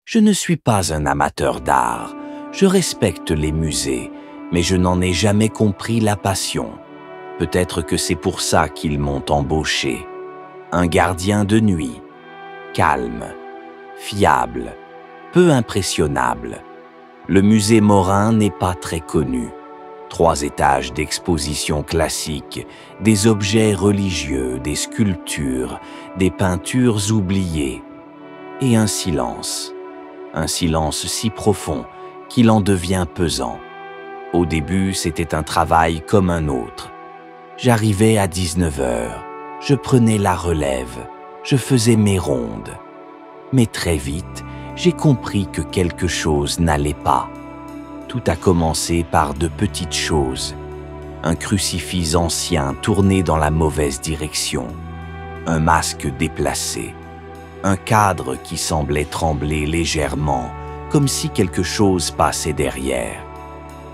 Je ne suis pas un amateur d'art. Je respecte les musées, mais je n'en ai jamais compris la passion. Peut-être que c'est pour ça qu'ils m'ont embauché. Un gardien de nuit, calme, fiable, peu impressionnable. Le musée Morin n'est pas très connu. 3 étages d'exposition classique, des objets religieux, des sculptures, des peintures oubliées, et un silence si profond qu'il en devient pesant. Au début, c'était un travail comme un autre. J'arrivais à 19 h, je prenais la relève, je faisais mes rondes. Mais très vite, j'ai compris que quelque chose n'allait pas. Tout a commencé par de petites choses. Un crucifix ancien tourné dans la mauvaise direction, un masque déplacé, un cadre qui semblait trembler légèrement, comme si quelque chose passait derrière.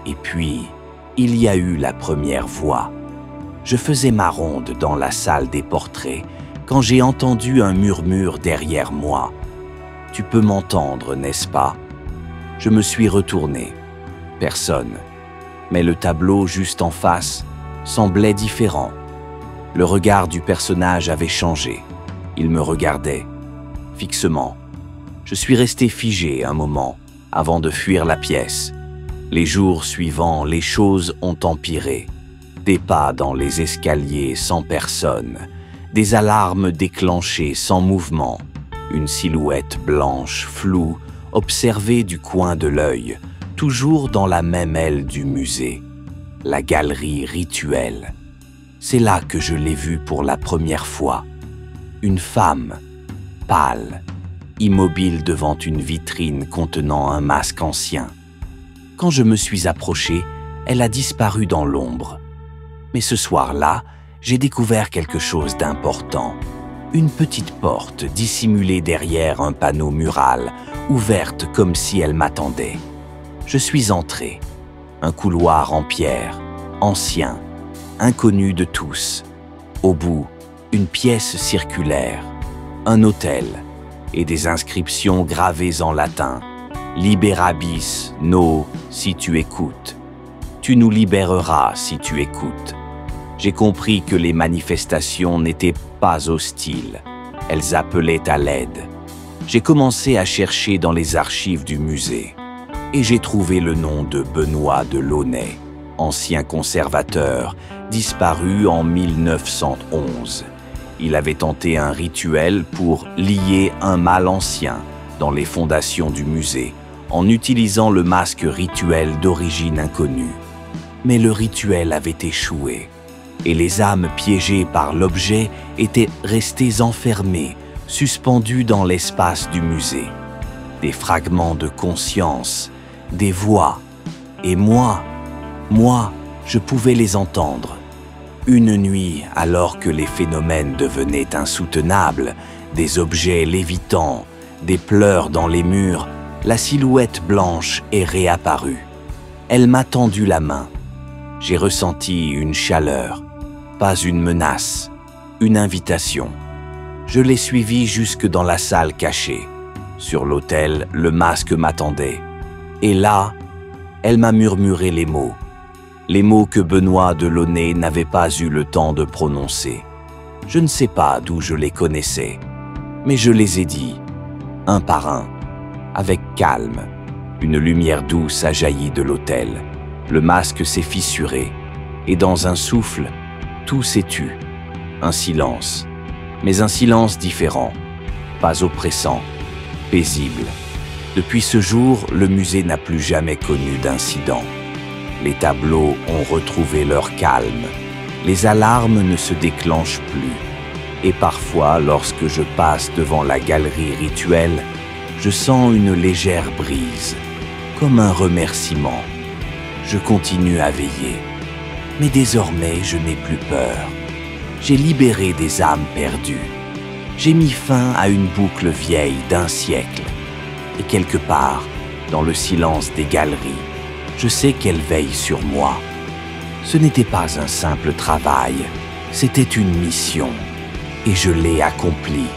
Et puis, il y a eu la première voix. Je faisais ma ronde dans la salle des portraits quand j'ai entendu un murmure derrière moi. « Tu peux m'entendre, n'est-ce pas ?» Je me suis retourné. Personne. Mais le tableau juste en face semblait différent. Le regard du personnage avait changé. Il me regardait, fixement. Je suis resté figé un moment avant de fuir la pièce. Les jours suivants, les choses ont empiré. Des pas dans les escaliers sans personne, des alarmes déclenchées sans mouvement, une silhouette blanche, floue, observée du coin de l'œil, toujours dans la même aile du musée, la galerie rituelle. C'est là que je l'ai vue pour la première fois. Une femme, pâle, immobile devant une vitrine contenant un masque ancien. Quand je me suis approché, elle a disparu dans l'ombre. Mais ce soir-là, j'ai découvert quelque chose d'important. Une petite porte dissimulée derrière un panneau mural, ouverte comme si elle m'attendait. Je suis entré. Un couloir en pierre, ancien, inconnu de tous. Au bout, une pièce circulaire, un autel et des inscriptions gravées en latin. Liberabis, no, si tu écoutes. Tu nous libéreras si tu écoutes. J'ai compris que les manifestations n'étaient pas hostiles. Elles appelaient à l'aide. J'ai commencé à chercher dans les archives du musée. Et j'ai trouvé le nom de Benoît de Launay, ancien conservateur, disparu en 1911. Il avait tenté un rituel pour lier un mal ancien dans les fondations du musée, en utilisant le masque rituel d'origine inconnue. Mais le rituel avait échoué, et les âmes piégées par l'objet étaient restées enfermées, suspendues dans l'espace du musée. Des fragments de conscience, des voix, et moi, je pouvais les entendre. Une nuit, alors que les phénomènes devenaient insoutenables, des objets lévitants, des pleurs dans les murs, la silhouette blanche est réapparue. Elle m'a tendu la main. J'ai ressenti une chaleur, pas une menace, une invitation. Je l'ai suivie jusque dans la salle cachée. Sur l'autel, le masque m'attendait. Et là, elle m'a murmuré les mots que Benoît de Launay n'avait pas eu le temps de prononcer. Je ne sais pas d'où je les connaissais, mais je les ai dit, un par un, avec calme. Une lumière douce a jailli de l'autel. Le masque s'est fissuré, et dans un souffle, tout s'est tu. Un silence, mais un silence différent, pas oppressant, paisible. Depuis ce jour, le musée n'a plus jamais connu d'incident. Les tableaux ont retrouvé leur calme. Les alarmes ne se déclenchent plus. Et parfois, lorsque je passe devant la galerie rituelle, je sens une légère brise, comme un remerciement. Je continue à veiller. Mais désormais, je n'ai plus peur. J'ai libéré des âmes perdues. J'ai mis fin à une boucle vieille d'un siècle. Et quelque part, dans le silence des galeries, je sais qu'elle veille sur moi. Ce n'était pas un simple travail, c'était une mission, et je l'ai accomplie.